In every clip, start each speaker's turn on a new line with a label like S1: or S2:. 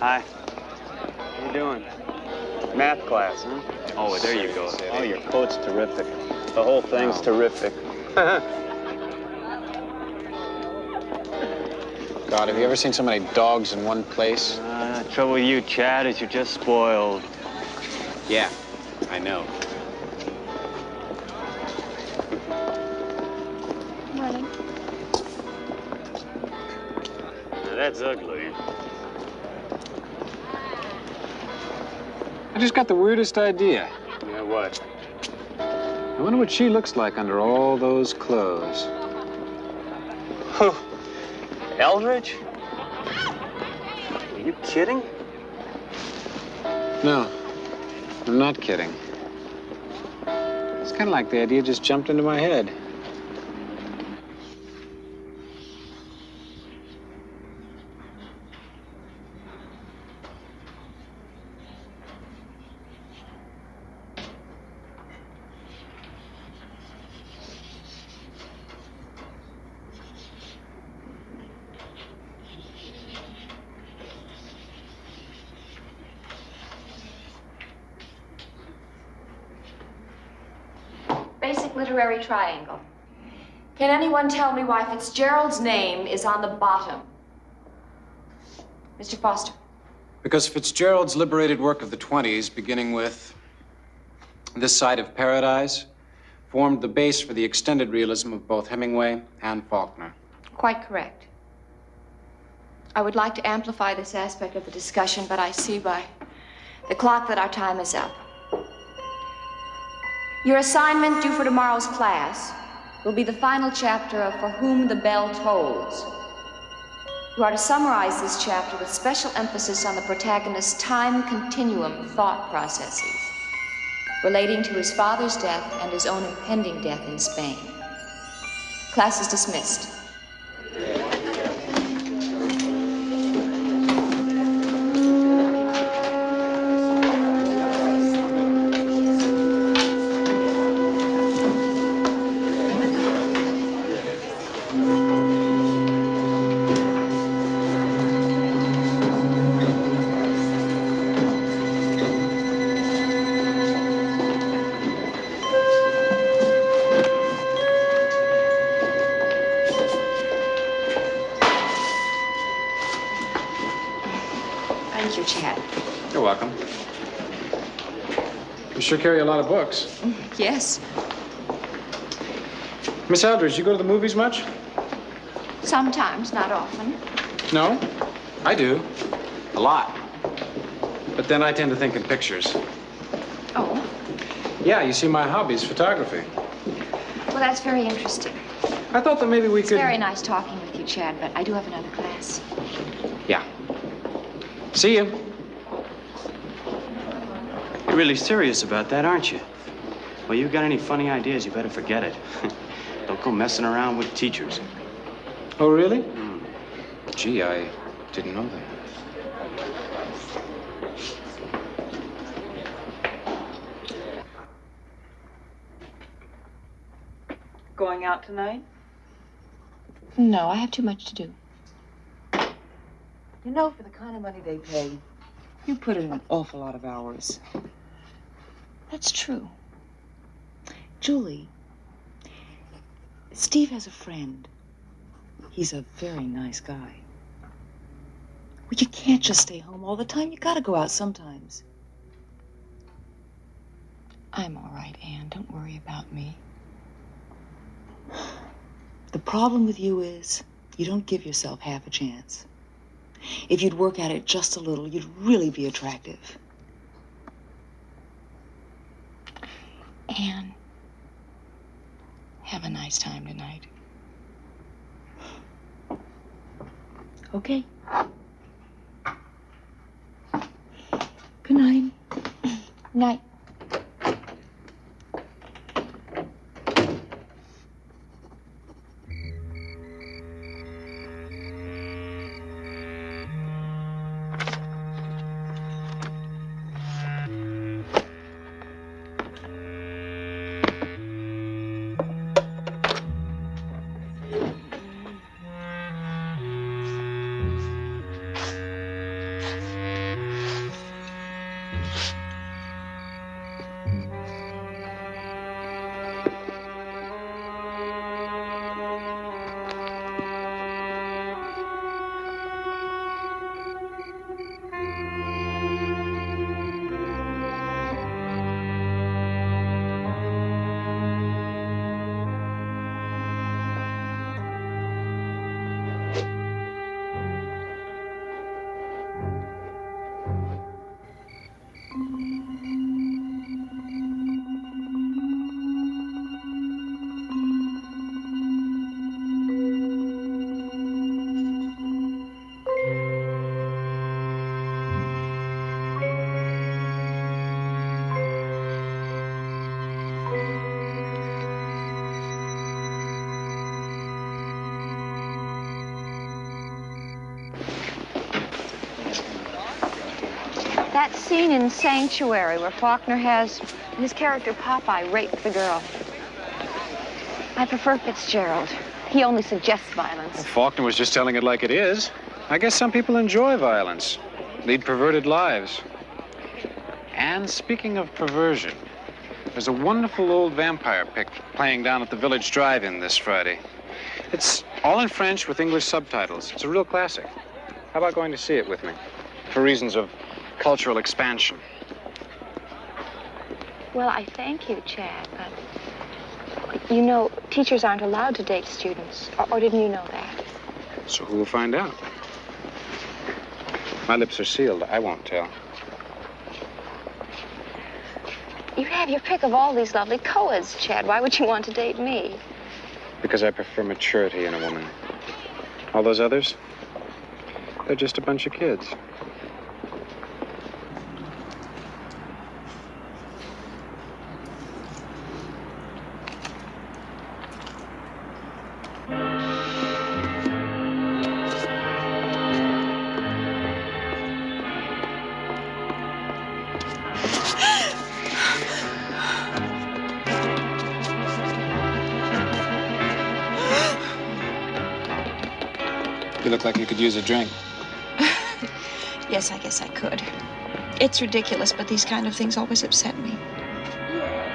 S1: Hi. How you doing? Math class, huh?
S2: Oh, there you go.
S1: Oh, your quote's terrific. The whole thing's terrific.
S3: God, have you ever seen so many dogs in one place?
S1: Trouble with you, Chad, is you're just spoiled.
S3: Yeah, I know.
S4: Morning.
S1: Now, that's ugly.
S3: I just got the weirdest idea.
S1: Yeah, what?
S3: I wonder what she looks like under all those clothes.
S1: Who? Eldridge? Are you kidding?
S3: No, I'm not kidding. It's kind of like the idea just jumped into my head.
S4: Basic literary triangle. Can anyone tell me why Fitzgerald's name is on the bottom? Mr. Foster.
S3: Because Fitzgerald's liberated work of the 20s, beginning with This Side of Paradise, formed the base for the extended realism of both Hemingway and Faulkner.
S4: Quite correct. I would like to amplify this aspect of the discussion, but I see by the clock that our time is up. Your assignment due for tomorrow's class will be the final chapter of For Whom the Bell Tolls. You are to summarize this chapter with special emphasis on the protagonist's time continuum thought processes relating to his father's death and his own impending death in Spain. Class is dismissed. Thank you, Chad.
S3: You're welcome. You sure carry a lot of books.
S4: Yes,
S3: Miss Eldridge, you go to the movies much?
S4: sometimes, not often.
S3: No? I do. A lot. But then I tend to think in pictures.
S4: Oh,
S3: Yeah, you see, my hobby is photography.
S4: well, that's very interesting.
S3: I thought that maybe we
S4: It's
S3: could...
S4: very nice talking with you, Chad, but I do have another class.
S3: Yeah. See you.
S1: You're really serious about that, aren't you? Well, you got any funny ideas, you better forget it. Don't go messing around with teachers.
S3: Oh, really? Gee, I didn't know that.
S5: Going out tonight?
S4: No, I have too much to do.
S5: You know, for the kind of money they pay, you put in an awful lot of hours.
S4: That's true. Julie, Steve has a friend.
S5: He's a very nice guy. Well, you can't just stay home all the time. You gotta go out sometimes.
S4: I'm all right, Anne. Don't worry about me.
S5: The problem with you is you don't give yourself half a chance. If you'd work at it just a little, you'd really be attractive.
S4: Anne, have a nice time tonight.
S5: Okay. Good night.
S4: Night. That scene in Sanctuary where Faulkner has his character Popeye rape the girl. I prefer Fitzgerald. He only suggests violence.
S3: Well, Faulkner was just telling it like it is. I guess some people enjoy violence, lead perverted lives. And speaking of perversion, there's a wonderful old vampire pic playing down at the Village Drive-In this Friday. It's all in French with English subtitles. It's a real classic. How about going to see it with me? For reasons of cultural expansion.
S4: Well, I thank you, Chad, but you know, teachers aren't allowed to date students. Or didn't you know that?
S3: So who will find out? My lips are sealed. I won't tell.
S4: You have your pick of all these lovely co-eds, Chad. Why would you want to date me?
S3: Because I prefer maturity in a woman. All those others, they're just a bunch of kids. You look like you could use a drink.
S2: Yes, I guess I could. It's ridiculous, but these kind of things always upset me.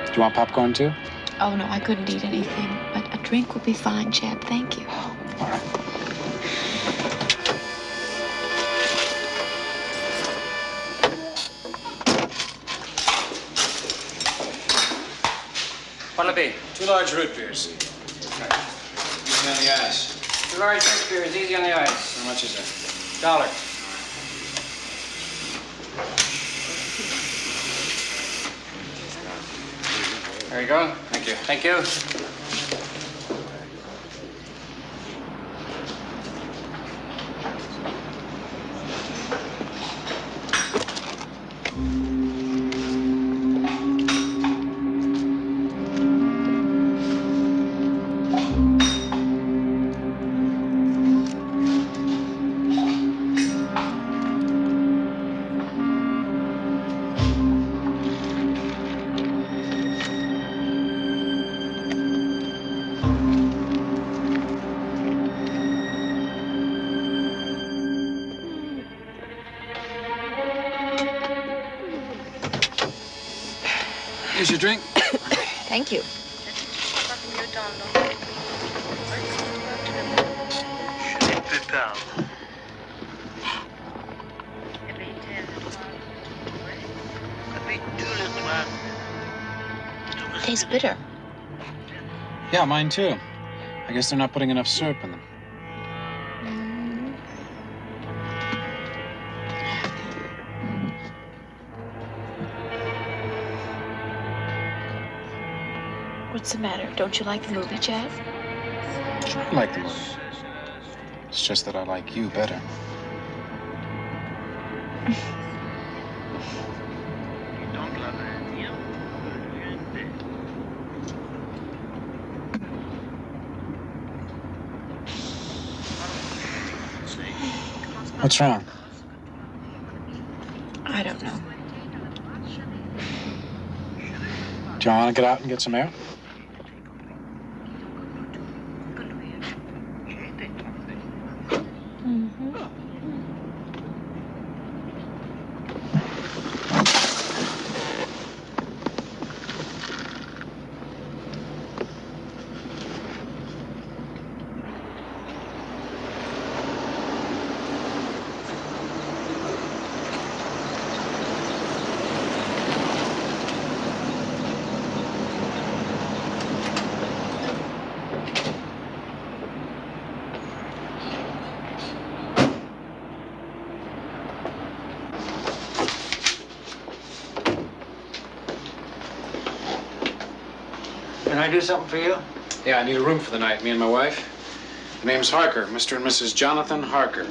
S3: Do you want popcorn, too?
S2: Oh, no, I couldn't eat anything. But a drink would be fine, Chad. Thank you.
S3: All right.
S6: What'll it be?
S3: 2 large root beers. Right. Easy on the eyes.
S6: 2 large drink beers, easy on the eyes.
S3: How much is it?
S6: $1. There you go.
S3: Thank you.
S6: Thank you.
S3: Here's your drink.
S2: Thank you. Tastes bitter.
S3: Yeah, mine too. I guess they're not putting enough syrup in them.
S2: What's the matter? Don't you like the movie, Chad?
S3: I like the movie. It's just that I like you better. What's wrong?
S2: I don't know.
S3: Do you want to get out and get some air?
S6: Can I do something for you?
S3: Yeah, I need a room for the night, me and my wife. The name's Harker, Mr. and Mrs. Jonathan Harker.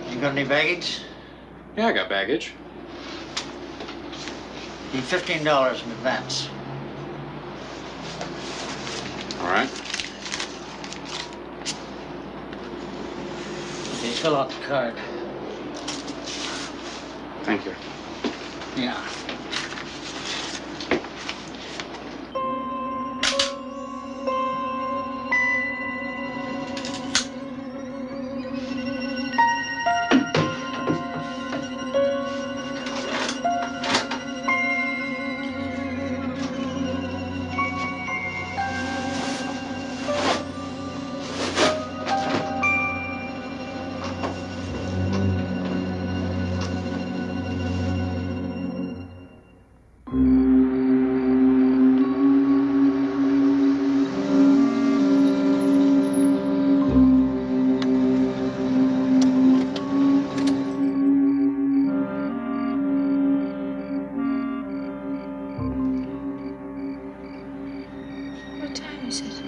S6: You got any baggage?
S3: Yeah, I got baggage.
S6: Need $15 in advance.
S3: All right.
S6: Okay, fill out the card.
S3: Thank you.
S6: Yeah.
S2: What time is it?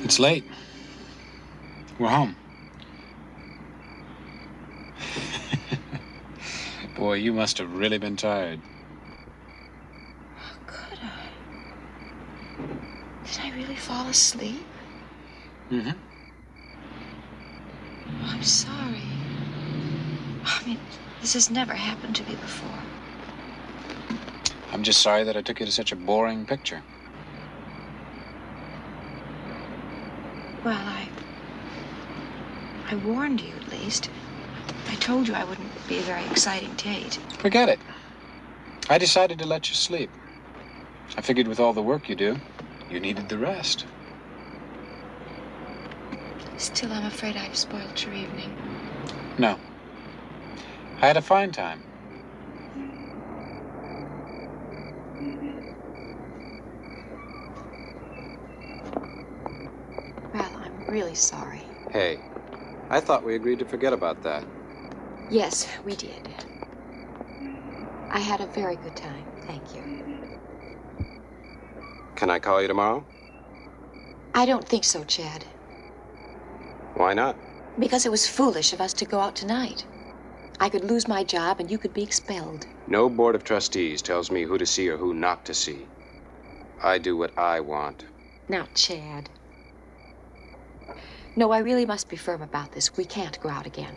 S3: It's late. We're home. Boy, you must have really been tired.
S2: How could I? Did I really fall asleep?
S3: Mm-hmm.
S2: Oh, I'm sorry. I mean, this has never happened to me before.
S3: I'm just sorry that I took you to such a boring picture.
S2: Well, I warned you, at least. I told you I wouldn't be a very exciting date.
S3: Forget it. I decided to let you sleep. I figured with all the work you do, you needed the rest.
S2: Still, I'm afraid I've spoiled your evening.
S3: No. I had a fine time.
S2: Well, I'm really sorry.
S3: Hey, I thought we agreed to forget about that.
S2: Yes, we did. I had a very good time. Thank you.
S3: Can I call you tomorrow?
S2: I don't think so, Chad.
S3: Why not?
S2: Because it was foolish of us to go out tonight. I could lose my job and you could be expelled.
S7: No board of trustees tells me who to see or who not to see. I do what I want.
S2: Now, Chad. No, I really must be firm about this. We can't go out again.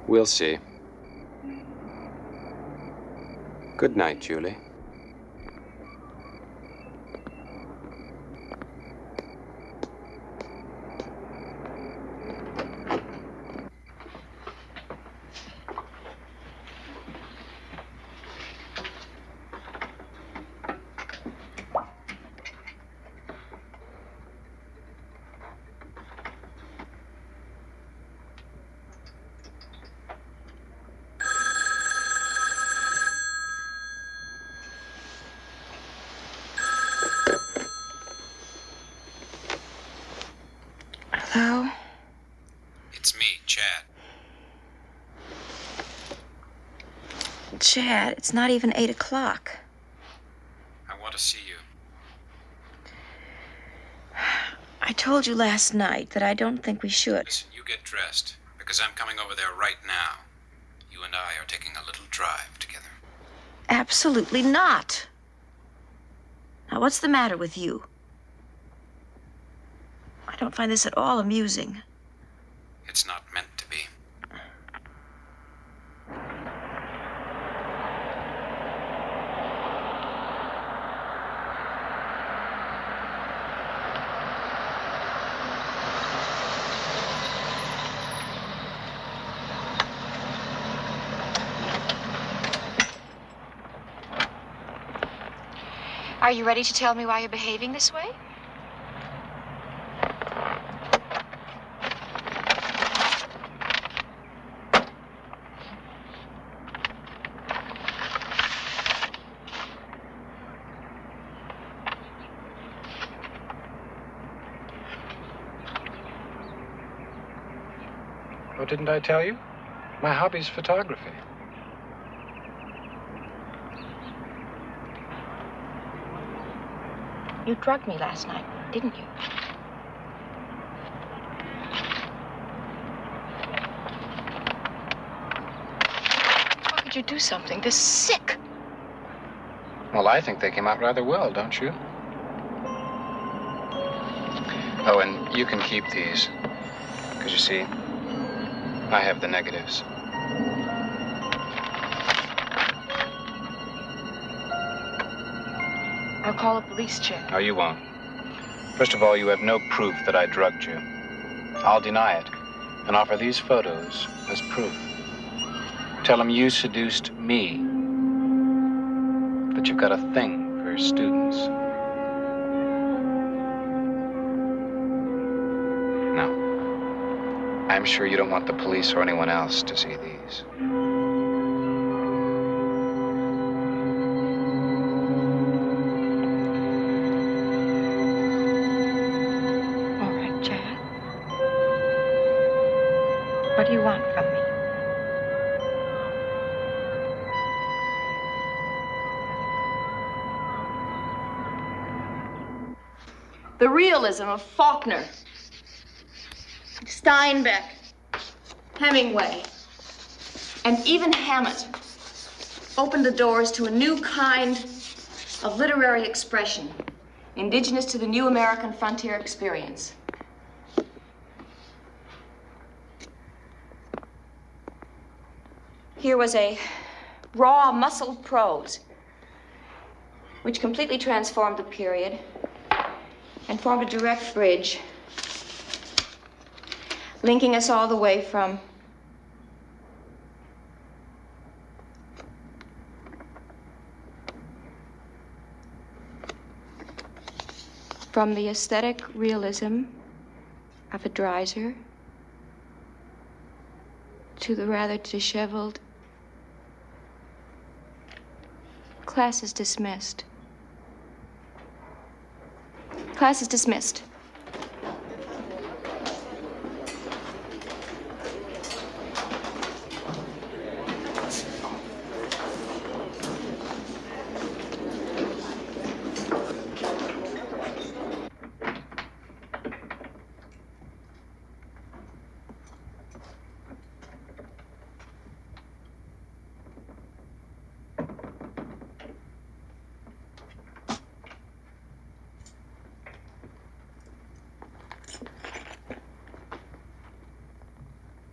S7: We'll see. Good night, Julie.
S2: Hello?
S3: It's me, Chad.
S2: Chad, it's not even 8 o'clock.
S3: I want to see you.
S2: I told you last night that I don't think we should.
S3: Listen, you get dressed, because I'm coming over there right now. You and I are taking a little drive together.
S2: Absolutely not. Now, what's the matter with you? I don't find this at all amusing.
S3: It's not meant to be.
S2: Are you ready to tell me why you're behaving this way?
S3: Oh, didn't I tell you? My hobby's photography.
S2: You drugged me last night, didn't you? Why would you do something this sick?
S3: Well, I think they came out rather well, don't you? Oh, and you can keep these. Because you see, I have the negatives.
S2: I'll call the police, Chad.
S3: No, you won't. First of all, you have no proof that I drugged you. I'll deny it and offer these photos as proof. Tell them you seduced me, that you've got a thing for students. No. I'm sure you don't want the police or anyone else to see these.
S2: All right, Chad. What do you want from me?
S4: The realism of Faulkner, Steinbeck, Hemingway, and even Hammett opened the doors to a new kind of literary expression, indigenous to the new American frontier experience. Here was a raw, muscled prose, which completely transformed the period and formed a direct bridge, linking us all the way from the aesthetic realism of a Dreiser to the rather disheveled class is dismissed. Class is dismissed.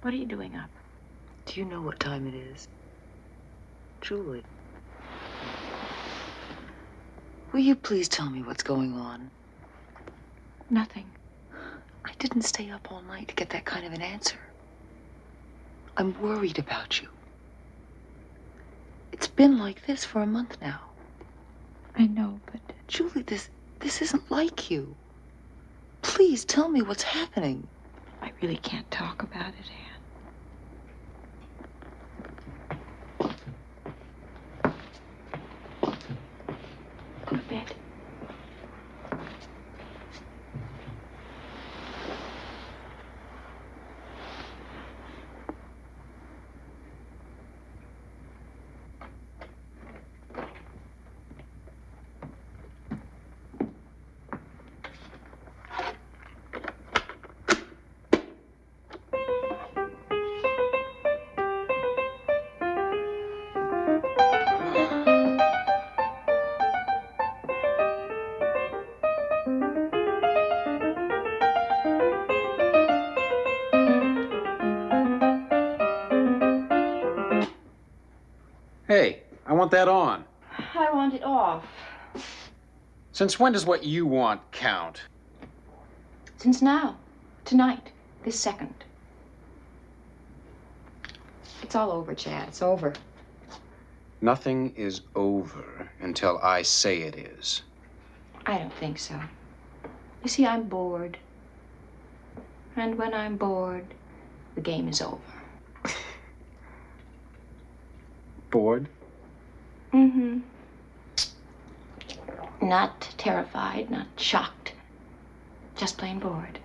S2: What are you doing up?
S5: Do you know what time it is? Julie. Will you please tell me what's going on?
S2: Nothing.
S5: I didn't stay up all night to get that kind of an answer. I'm worried about you. It's been like this for a month now.
S2: I know, but...
S5: Julie, this isn't like you. Please tell me what's happening.
S2: I really can't talk about it, Anne. Go to bed.
S3: Hey, I want that on.
S4: I want it off.
S3: Since when does what you want count?
S4: Since now, tonight, this second. It's all over, Chad. It's over.
S7: Nothing is over until I say it is.
S4: I don't think so. You see, I'm bored. And when I'm bored, the game is over.
S3: Bored?
S4: Mm-hmm. Not terrified, not shocked. Just plain bored.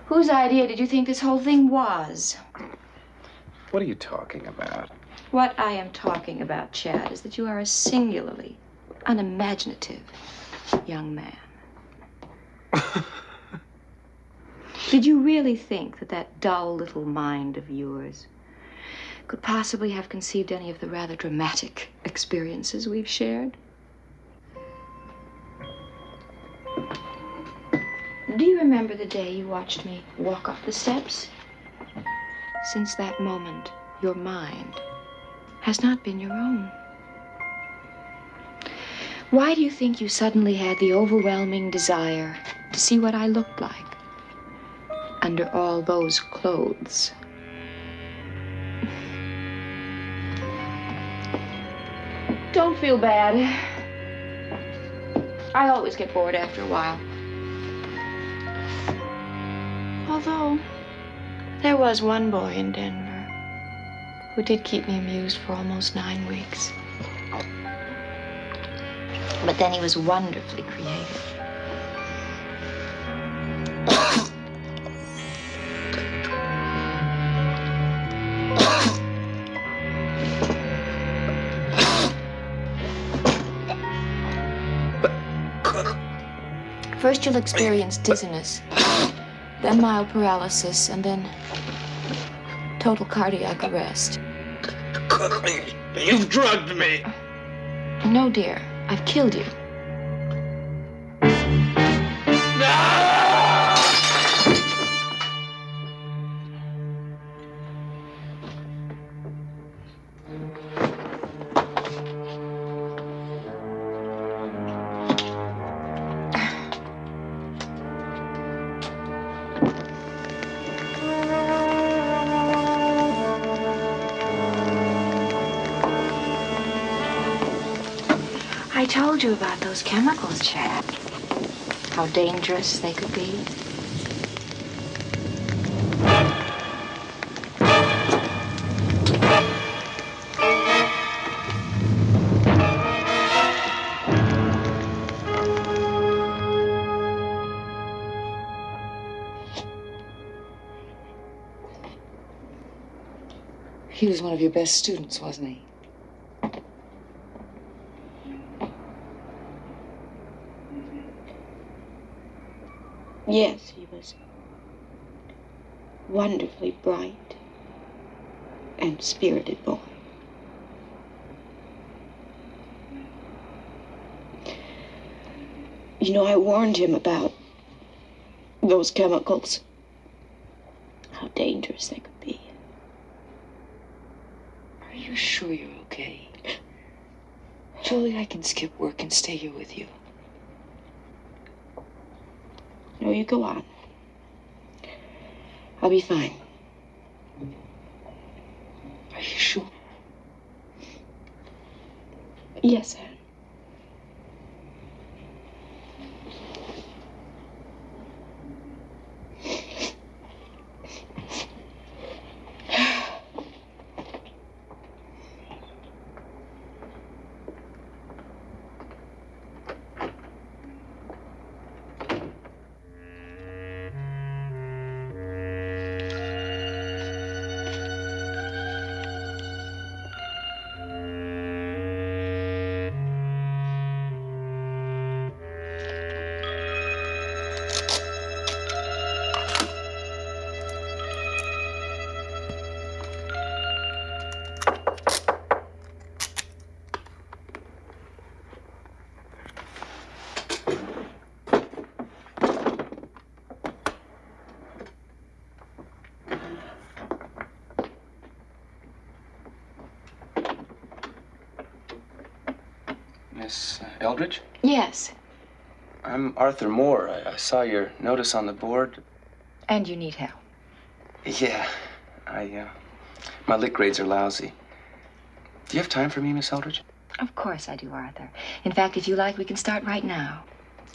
S4: Whose idea did you think this whole thing was?
S7: What are you talking about?
S4: What I am talking about, Chad, is that you are a singularly unimaginative young man. Did you really think that that dull little mind of yours could possibly have conceived any of the rather dramatic experiences we've shared?
S2: Do you remember the day you watched me walk off the steps? Since that moment, your mind has not been your own. Why do you think you suddenly had the overwhelming desire to see what I looked like under all those clothes? Don't feel bad. I always get bored after a while. Although, there was one boy in Denver who did keep me amused for almost 9 weeks. But then he was wonderfully creative. First you'll experience dizziness, then mild paralysis, and then total cardiac arrest.
S8: You've drugged me.
S2: No, dear. I've killed you. I told you about those chemicals, Chad. How dangerous they could be.
S5: He was one of your best students, wasn't he?
S2: Yes, he was wonderfully bright and spirited boy. You know, I warned him about those chemicals, how dangerous they could be.
S5: Are you sure you're okay? Julie, I can skip work and stay here with you.
S2: No, you go on. I'll be fine.
S5: Are you sure?
S2: Yes, Anne.
S9: Miss Eldridge?
S2: Yes.
S9: I'm Arthur Moore. I saw your notice on the board.
S2: And you need help.
S9: Yeah, my lit grades are lousy. Do you have time for me, Miss Eldridge?
S2: Of course I do, Arthur. In fact, if you like, we can start right now.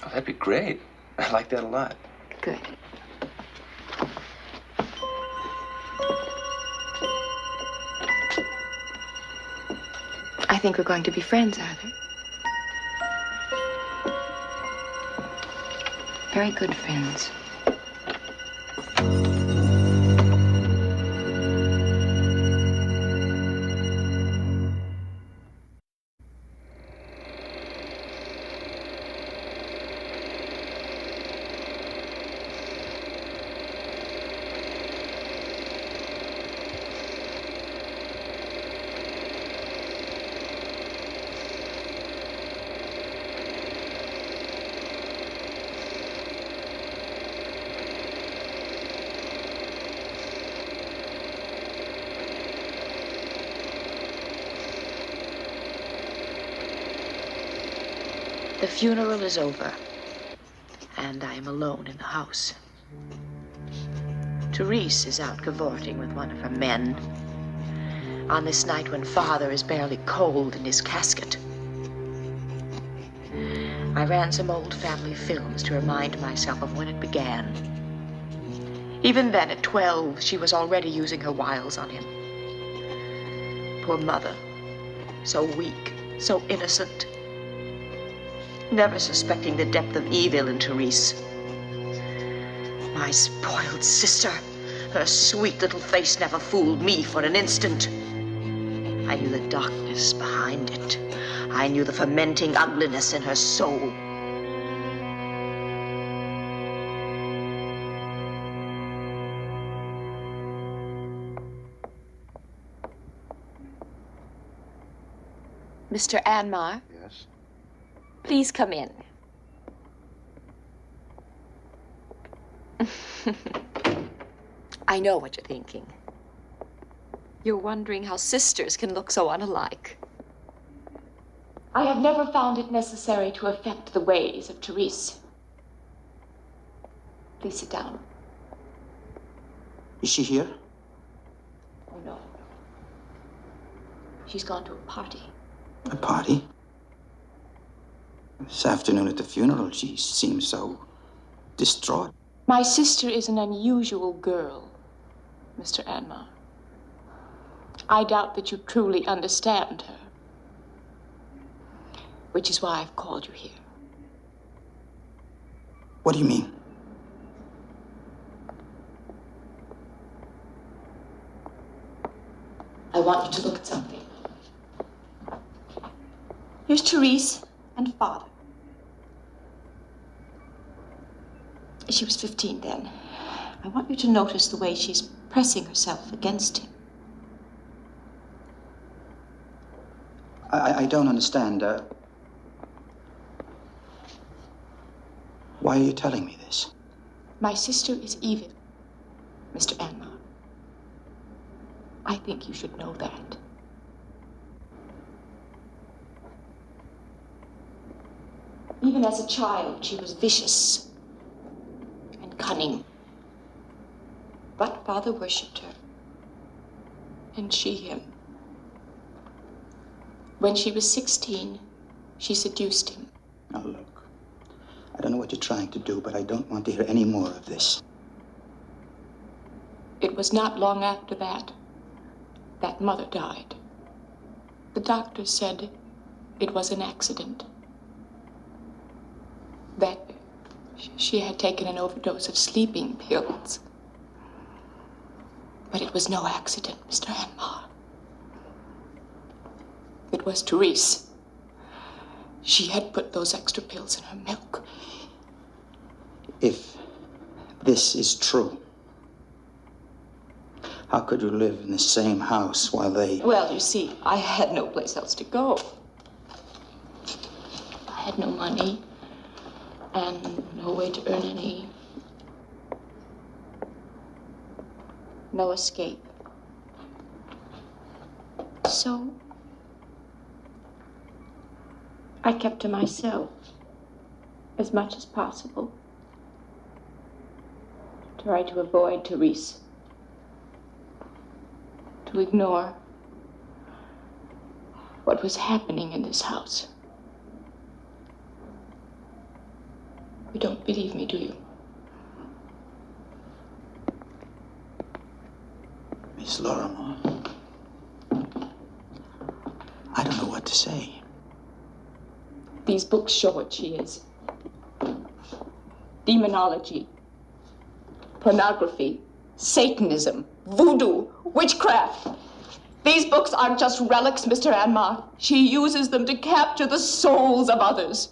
S9: Oh, that'd be great. I like that a lot.
S2: Good. I think we're going to be friends, Arthur. Very good friends. funeral is over, and I am alone in the house. Therese is out cavorting with one of her men on this night when Father is barely cold in his casket. I ran some old family films to remind myself of when it began. Even then, at 12, she was already using her wiles on him. Poor Mother, so weak, so innocent, never suspecting the depth of evil in Therese. My spoiled sister, her sweet little face never fooled me for an instant. I knew the darkness behind it. I knew the fermenting ugliness in her soul.
S4: Mr. Anmar?
S3: Yes?
S4: Please come in. I know what you're thinking. You're wondering how sisters can look so unalike. I have never found it necessary to affect the ways of Therese. Please sit down.
S8: Is she here?
S4: Oh, no. She's gone to a party.
S8: A party? This afternoon at the funeral, she seemed so distraught.
S4: My sister is an unusual girl, Mr. Anmar. I doubt that you truly understand her. Which is why I've called you here.
S8: What do you mean?
S4: I want you to look at something. Here's Therese and Father. She was 15 then. I want you to notice the way she's pressing herself against him.
S8: I don't understand. Why are you telling me this?
S4: My sister is evil, Mr. Anmar. I think you should know that. Even as a child, she was vicious and cunning. But Father worshipped her, and she him. When she was 16, she seduced him.
S8: Now look, I don't know what you're trying to do, but I don't want to hear any more of this.
S4: It was not long after that Mother died. The doctor said it was an accident. That she had taken an overdose of sleeping pills. But it was no accident, Mr. Anmar. It was Therese. She had put those extra pills in her milk.
S8: If this is true, how could you live in the same house while they...
S4: Well, you see, I had no place else to go. I had no money and no way to earn any. No escape. So I kept to myself as much as possible. Tried to avoid Therese. To ignore what was happening in this house. You don't believe me, do you?
S8: Miss Lorimer, I don't know what to say.
S4: These books show what she is. Demonology, pornography, Satanism, voodoo, witchcraft. These books aren't just relics, Mr. Anmar. She uses them to capture the souls of others.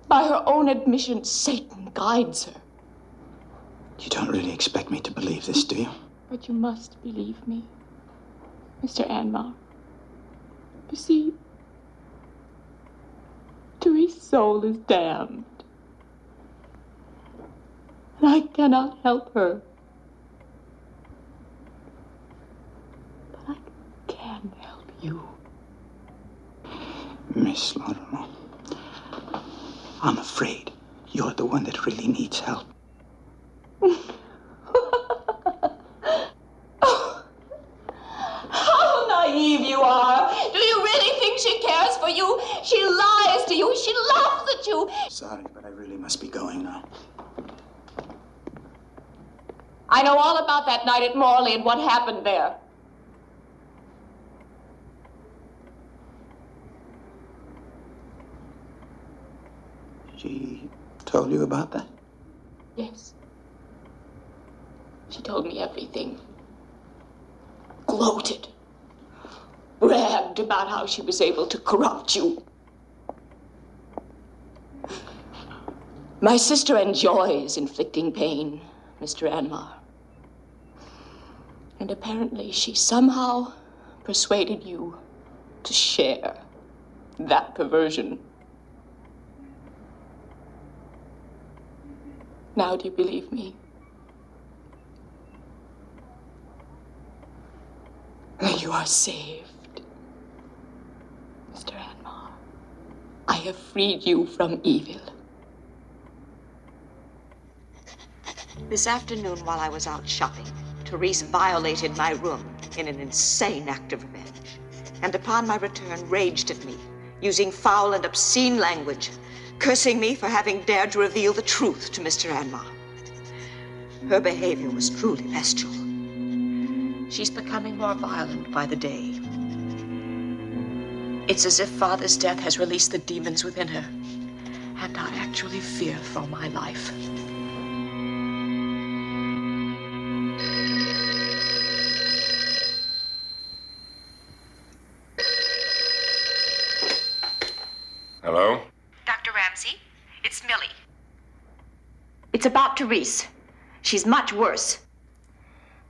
S4: By her own admission, Satan guides her.
S8: You don't really expect me to believe this, do you?
S4: But you must believe me, Mr. Anmar. You see, Therese's soul is damned. And I cannot help her. But I can help you.
S8: Miss Lorimer. afraid. You're the one that really needs help.
S2: How naive you are. Do you really think she cares for you? She lies to you. She laughs at you.
S8: Sorry, but I really must be going now.
S2: I know all about that night at Morley and what happened there.
S8: She told you about that?
S2: Yes. She told me everything. Gloated. Bragged about how she was able to corrupt you. My sister enjoys inflicting pain, Mr. Anmar. And apparently she somehow persuaded you to share that perversion. Now do you believe me? You are saved, Mr. Anmar. I have freed you from evil.
S10: This afternoon, while I was out shopping, Therese violated my room in an insane act of revenge. And upon my return, raged at me, using foul and obscene language, cursing me for having dared to reveal the truth to Mr. Anmar. Her behavior was truly bestial. She's becoming more violent by the day. It's as if Father's death has released the demons within her, and I actually fear for my life.
S11: Hello?
S10: Dr. Ramsey, it's Millie. It's about Therese. She's much worse.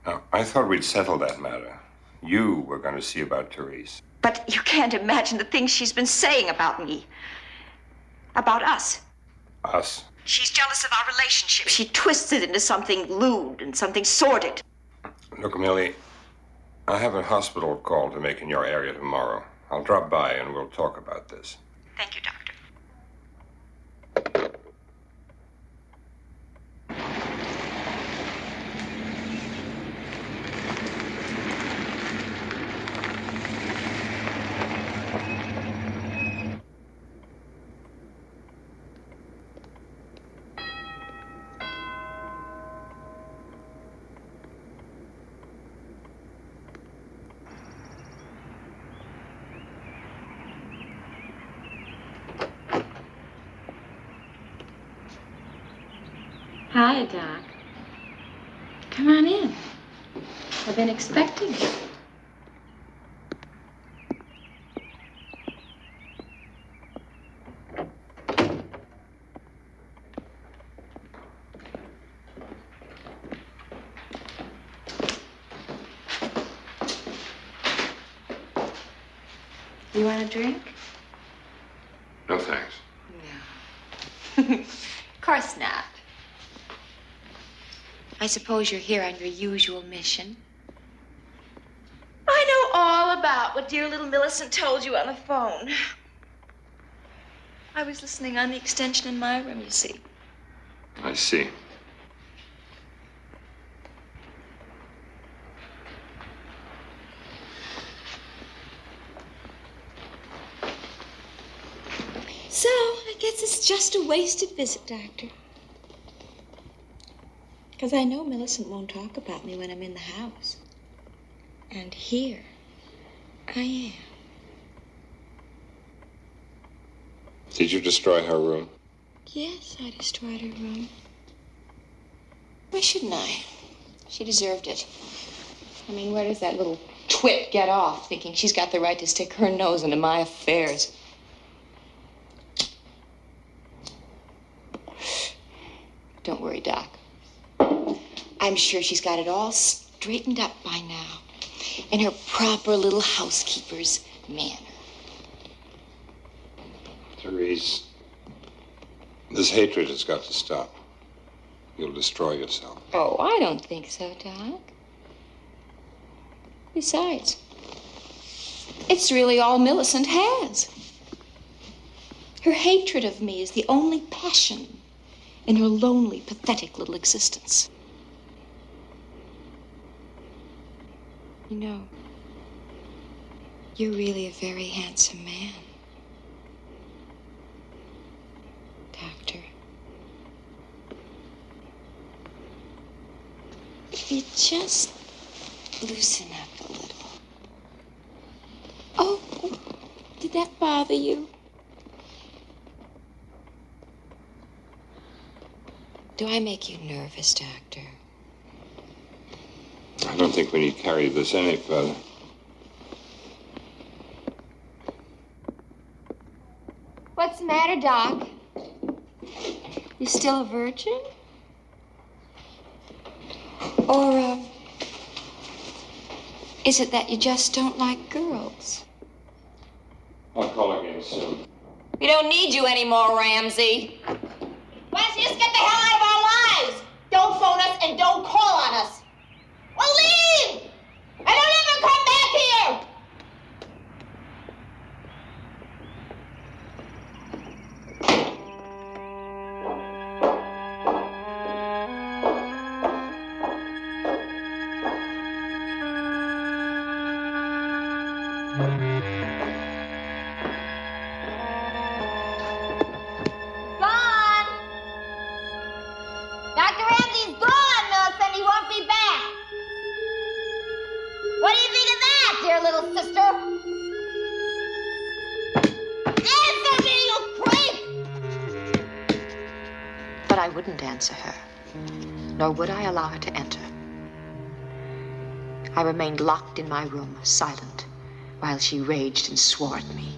S11: Now, I thought we'd settled that matter. You were going to see about Therese.
S10: But you can't imagine the things she's been saying about me. About us.
S11: Us?
S10: She's jealous of our relationship. She twists it into something lewd and something sordid.
S11: Look, Millie, I have a hospital call to make in your area tomorrow. I'll drop by and we'll talk about this.
S10: Thank you, Doctor.
S4: Hi, Doc. Come on in. I've been expecting you. You want a drink?
S11: No, thanks.
S4: No. Of course not. I suppose you're here on your usual mission.
S10: I know all about what dear little Millicent told you on the phone. I was listening on the extension in my room, you see.
S11: I see.
S4: So, I guess it's just a wasted visit, Doctor. Because I know Millicent won't talk about me when I'm in the house. And here I am.
S11: Did you destroy her room?
S4: Yes, I destroyed her room. Why shouldn't I? She deserved it. I mean, where does that little twit get off thinking she's got the right to stick her nose into my affairs? Don't worry, Doc. I'm sure she's got it all straightened up by now, in her proper little housekeeper's manner.
S11: Therese, this hatred has got to stop. You'll destroy yourself.
S4: Oh, I don't think so, Doc. Besides, it's really all Millicent has.
S12: Her hatred of me is the only passion in her lonely, pathetic little existence. You know, you're really a very handsome man, Doctor. If you just loosen up a little. Oh, did that bother you? Do I make you nervous, Doctor?
S11: I don't think we need carry this any further.
S12: What's the matter, Doc? You still a virgin? Or, is it that you just don't like girls?
S11: I'll call again soon.
S13: We don't need you anymore, Ramsey.
S10: Why don't you just get the hell out of our lives? Don't phone us and don't call on us. Well, leave! And don't ever come back here!
S13: Gone! Dr. Ramsey's gone, Millicent. He won't be back. What do you think of that, dear little sister? Answer me, you creep!
S2: But I wouldn't answer her, nor would I allow her to enter. I remained locked in my room, silent, while she raged and swore at me.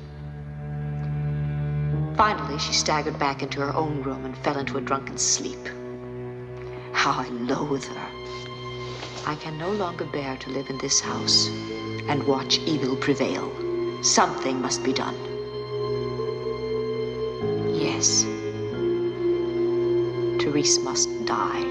S2: Finally, she staggered back into her own room and fell into a drunken sleep. How I loathe her. I can no longer bear to live in this house and watch evil prevail. Something must be done. Yes. Therese must die.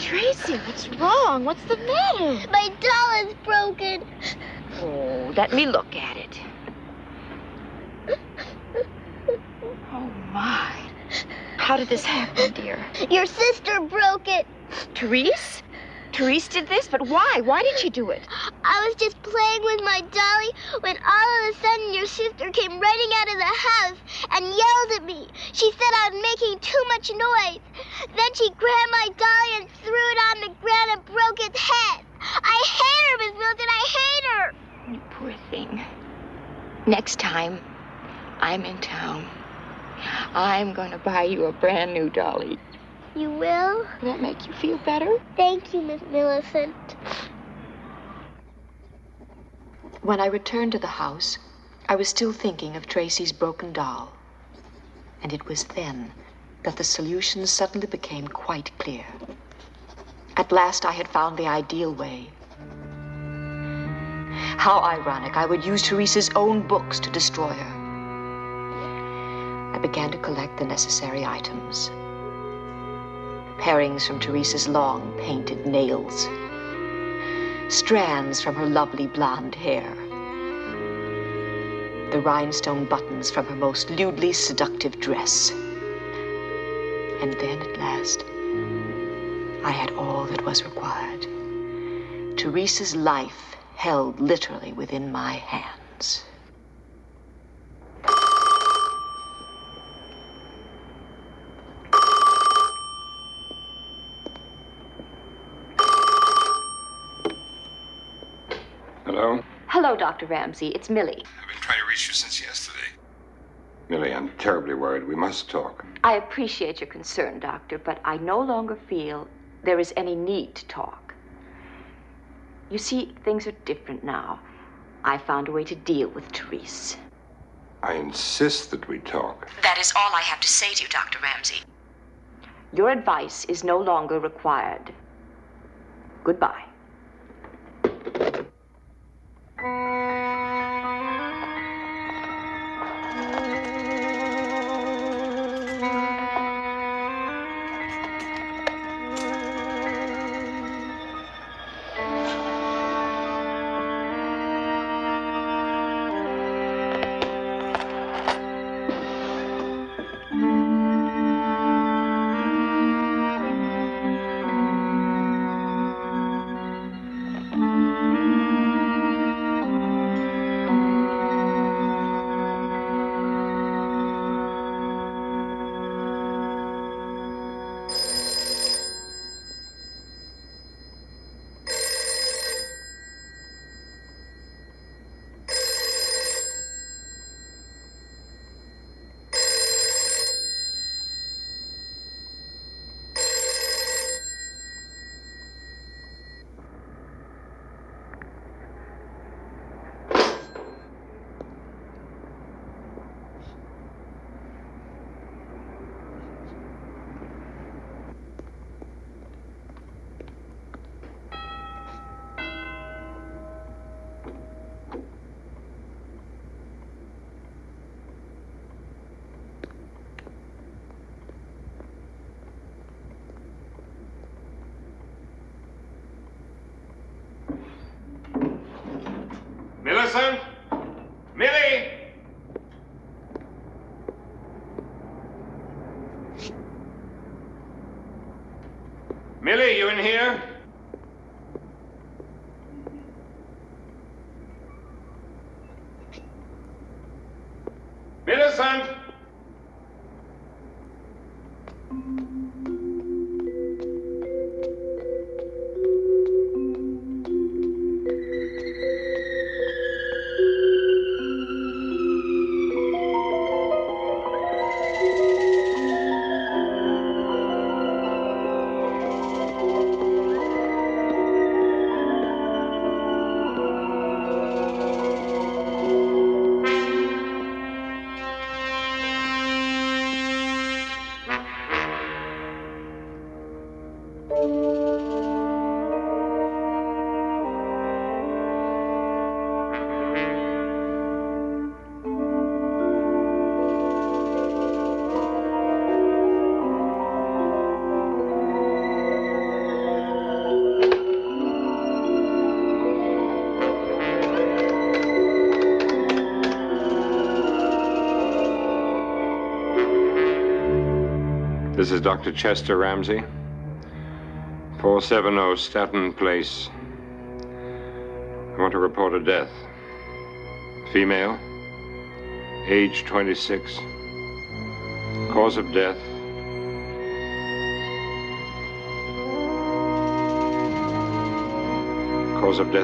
S14: Tracy, what's wrong? What's the matter?
S15: My doll is broken.
S14: Oh, let me look at it. Oh, my. How did this happen, dear?
S15: Your sister broke it.
S14: Therese? Therese did this? But why? Why did she do it?
S15: I was just playing with my dolly when all of a sudden your sister came running out of the house and yelled at me. She said I was making too much noise. Then she grabbed my dolly and threw it on the ground and broke its head. I hate her, Miss Milton. I hate her.
S14: You poor thing. Next time I'm in town, I'm going to buy you a brand new dolly.
S15: You will?
S14: Will that make you feel better?
S15: Thank you, Miss Millicent.
S2: When I returned to the house, I was still thinking of Tracy's broken doll. And it was then that the solution suddenly became quite clear. At last I had found the ideal way. How ironic, I would use Therese's own books to destroy her. I began to collect the necessary items. Parings from Therese's long painted nails. Strands from her lovely blonde hair. The rhinestone buttons from her most lewdly seductive dress. And then, at last, I had all that was required. Therese's life held literally within my hands.
S11: Hello?
S14: Hello, Dr. Ramsey. It's Millie.
S11: I've been trying to reach you since yesterday. Millie, I'm terribly worried. We must talk.
S14: I appreciate your concern, Doctor, but I no longer feel there is any need to talk. You see, things are different now. I found a way to deal with Therese.
S11: I insist that we talk.
S2: That is all I have to say to you, Dr. Ramsey.
S14: Your advice is no longer required. Goodbye.
S11: Millicent? Millie? Millie, you in here? Millicent? This is Dr. Chester Ramsey, 470 Staten Place. I want to report a death. Female, age 26. Cause of death,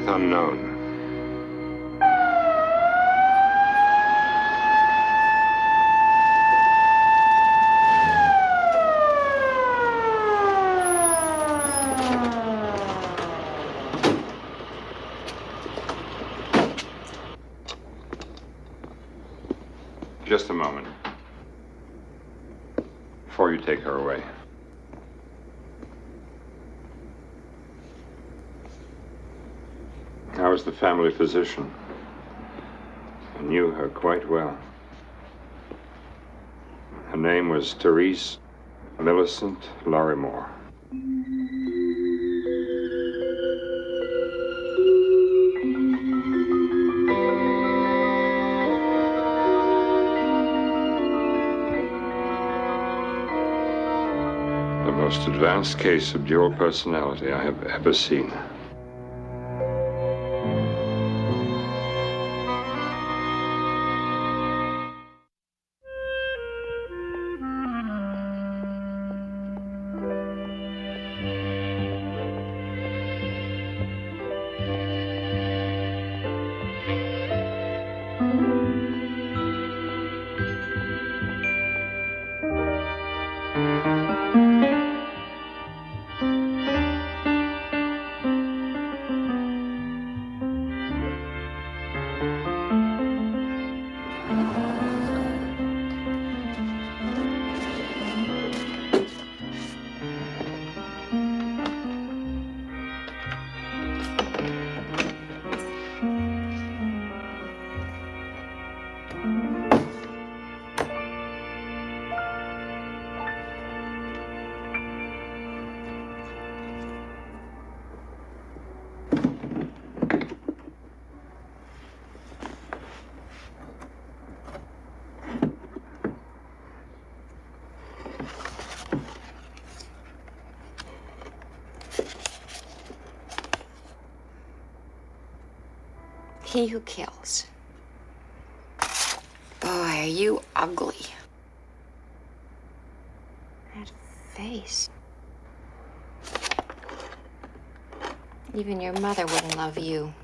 S11: unknown. Just a moment. Before you take her away. I was the family physician. I knew her quite well. Her name was Therese Millicent Lorrimore. The most advanced case of dual personality I have ever seen.
S4: He who kills. Boy, are you ugly. That face. Even your mother wouldn't love you.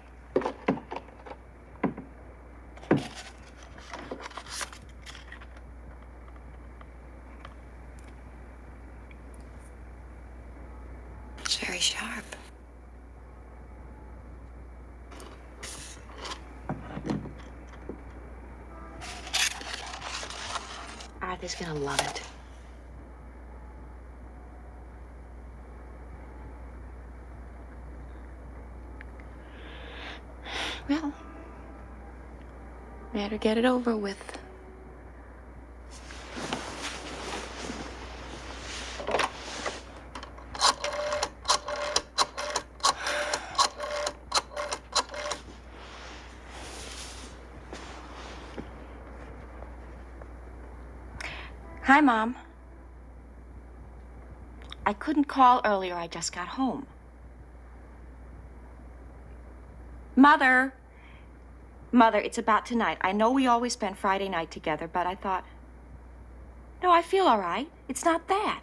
S4: It's very sharp. Arthur's gonna love it. Well, better get it over with. Hi, Mom. I couldn't call earlier. I just got home. Mother. Mother, it's about tonight. I know we always spend Friday night together, but I thought... No, I feel all right. It's not that.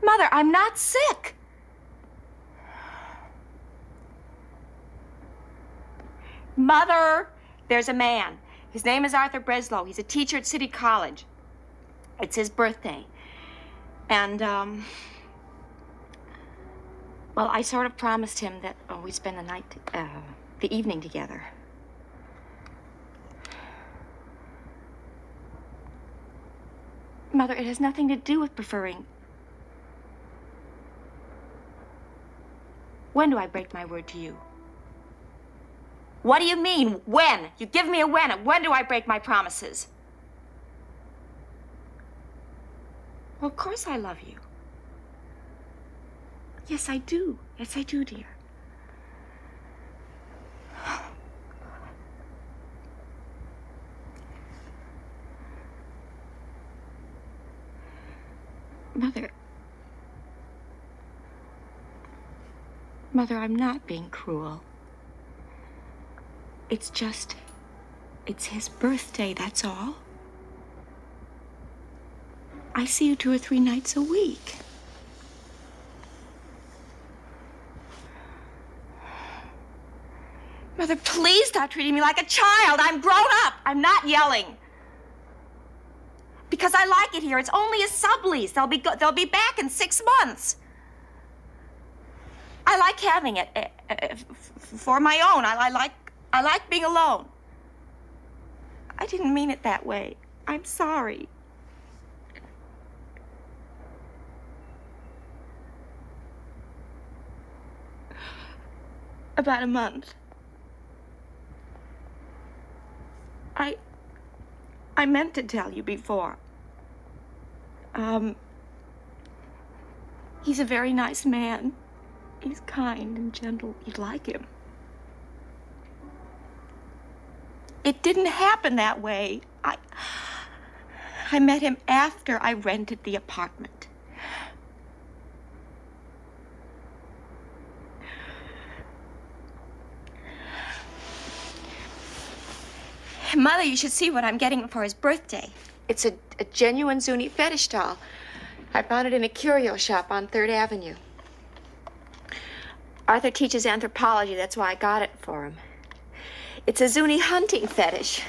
S4: Mother, I'm not sick. Mother, there's a man. His name is Arthur Breslow. He's a teacher at City College. It's his birthday. And, well, I sort of promised him that we'd spend the evening together. Mother, it has nothing to do with preferring. When do I break my word to you? What do you mean, when? You give me a when. When do I break my promises? Well, of course I love you. Yes, I do. Yes, I do, dear. Mother. Mother, I'm not being cruel. It's just, it's his birthday, that's all. I see you 2 or 3 nights a week. Mother, please stop treating me like a child. I'm grown up. I'm not yelling. Because I like it here. It's only a sublease. They'll be back in 6 months. I like having it for my own. I like being alone. I didn't mean it that way. I'm sorry. About a month. I meant to tell you before. He's a very nice man. He's kind and gentle. You'd like him. It didn't happen that way. I met him after I rented the apartment. Mother, you should see what I'm getting him for his birthday. It's a genuine Zuni fetish doll. I found it in a curio shop on 3rd Avenue. Arthur teaches anthropology, that's why I got it for him. It's a Zuni hunting fetish.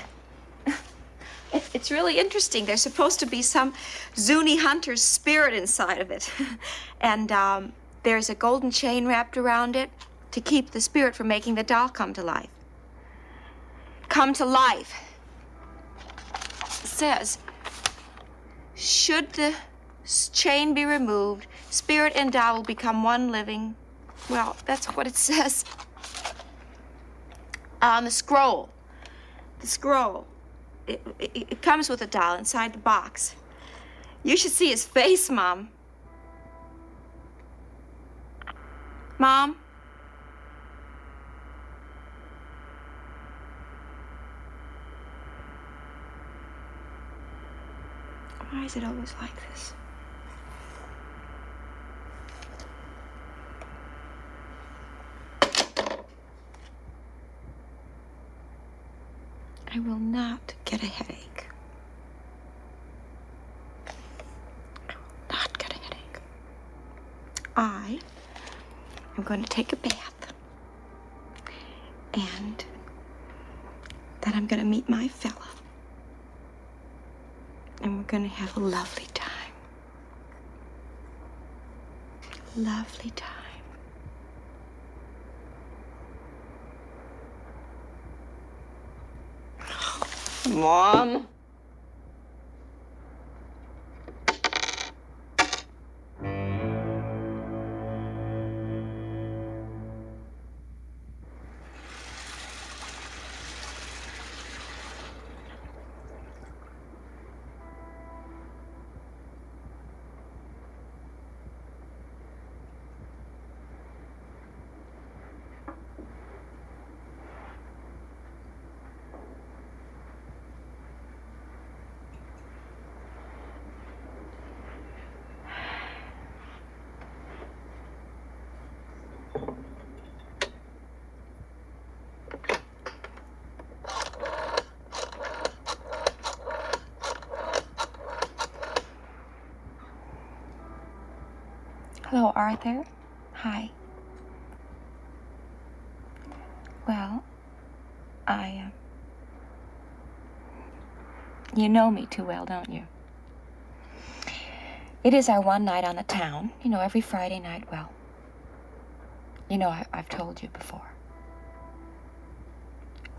S4: It's really interesting. There's supposed to be some Zuni hunter's spirit inside of it. And there's a golden chain wrapped around it to keep the spirit from making the doll come to life. Come to life. It says, should the chain be removed, spirit and doll will become one living. Well, that's what it says on the scroll. The scroll. It comes with a doll inside the box. You should see his face, Mom. Mom? Why is it always like this?
S2: I will not get a headache. I will not get a headache. I am going to take a bath. And then I'm going to meet my fella. And we're going to have a lovely time. Lovely time.
S10: Mom?
S2: Hello, Arthur. Hi. Well, you know me too well, don't you? It is our one night on the town. You know, every Friday night. Well, you know, I've told you before.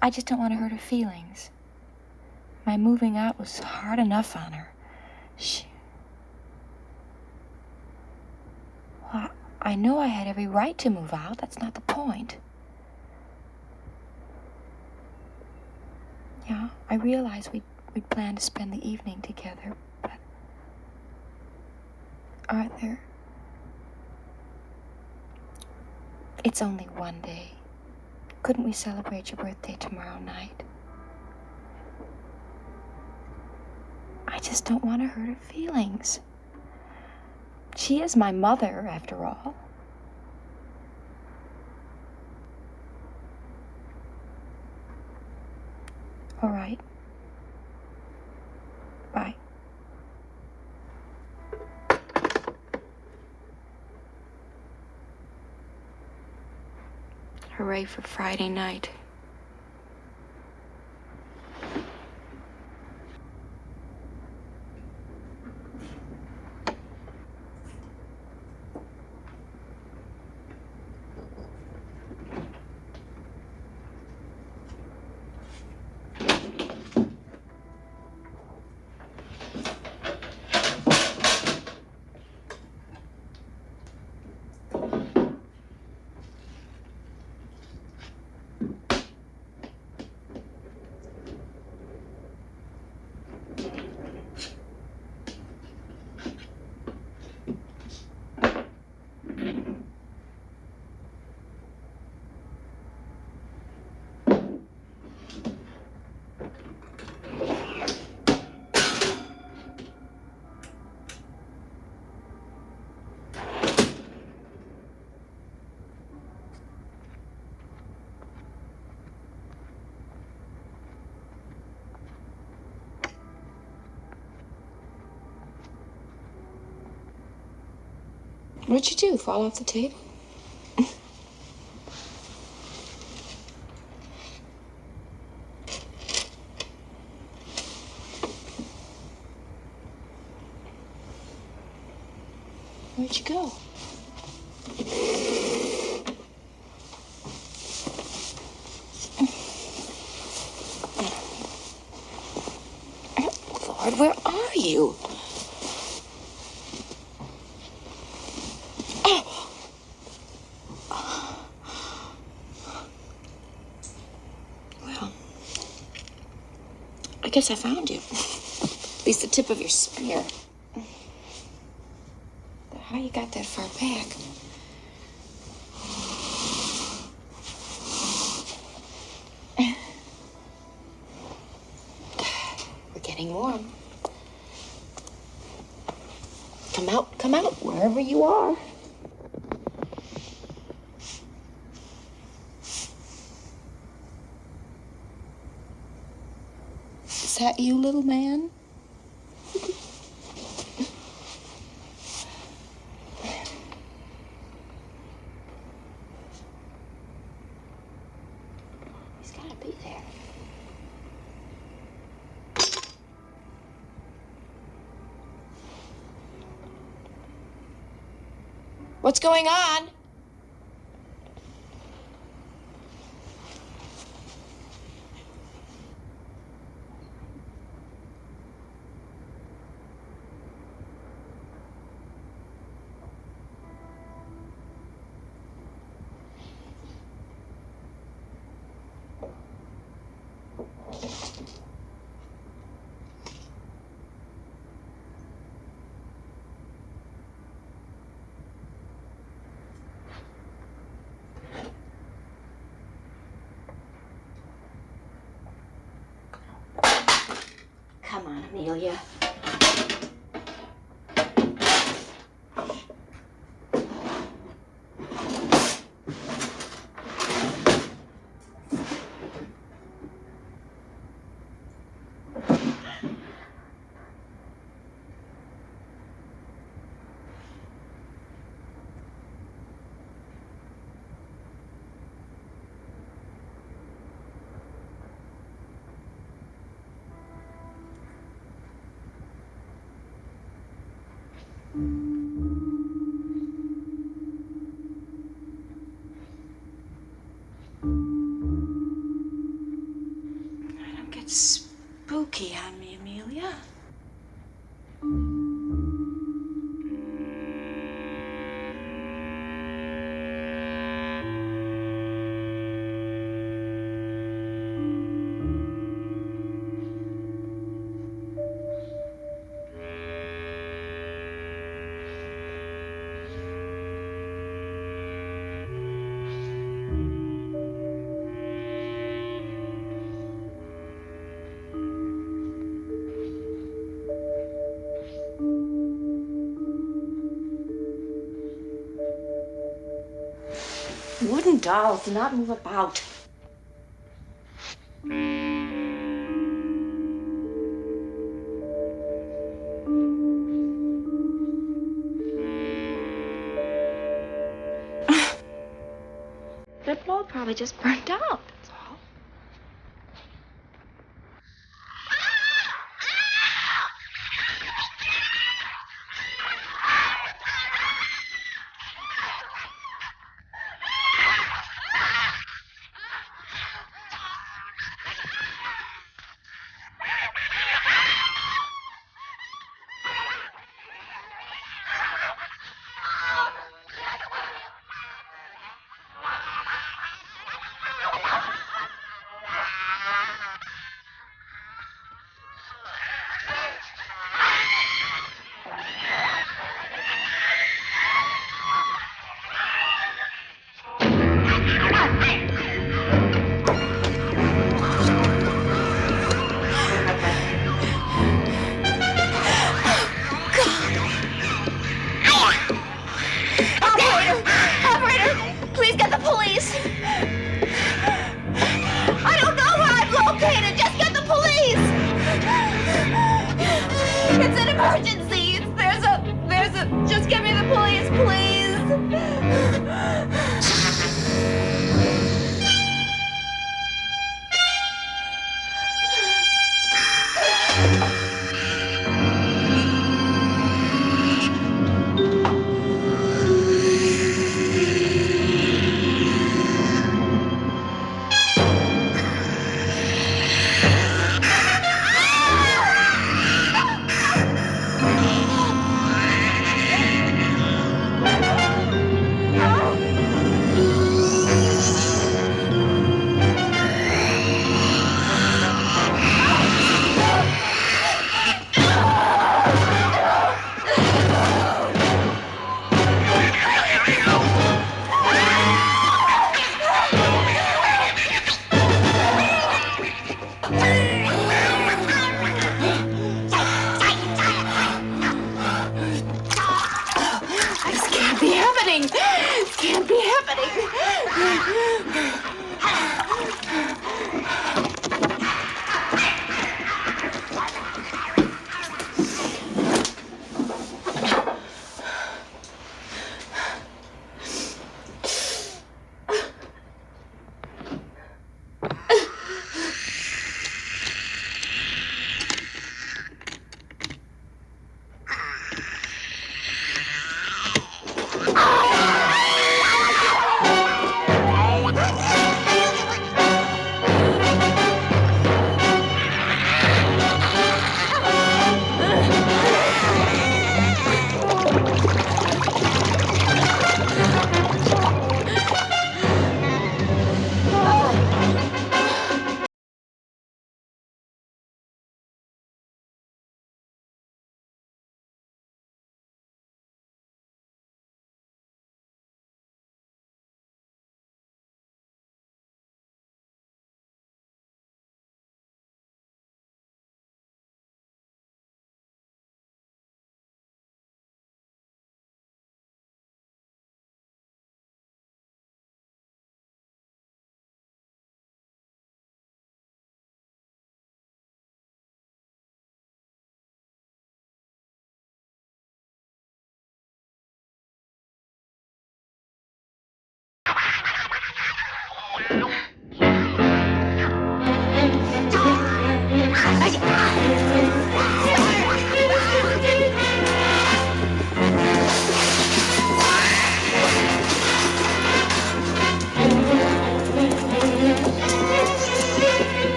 S2: I just don't want to hurt her feelings. My moving out was hard enough on her. Well, I know I had every right to move out. That's not the point. Yeah, I realized we'd planned to spend the evening together, but Arthur, it's only one day. Couldn't we celebrate your birthday tomorrow night? I just don't want to hurt her feelings. She is my mother, after all. All right. Bye. Hooray for Friday night. What'd you do? Fall off the table? Where'd you go? Lord, where are you? I guess I found you. At least the tip of your spear. How you got that far back? We're getting warm. Come out, wherever you are.
S12: Is that you, little man?
S14: He's got to be there.
S12: What's going on?
S14: Come on, Amelia.
S12: Don't get spooky on me, Amelia.
S14: Wooden dolls do not move about. The bulb probably just burnt out, that's all.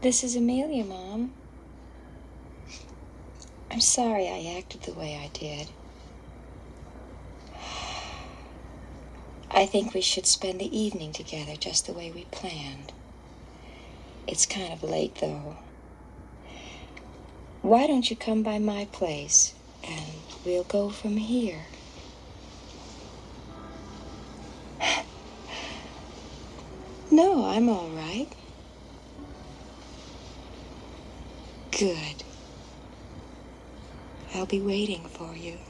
S16: This is Amelia, Mom. I'm sorry I acted the way I did. I think we should spend the evening together just the way we planned. It's kind of late, though. Why don't you come by my place, and we'll go from here? No, I'm all right. Good. I'll be waiting for you.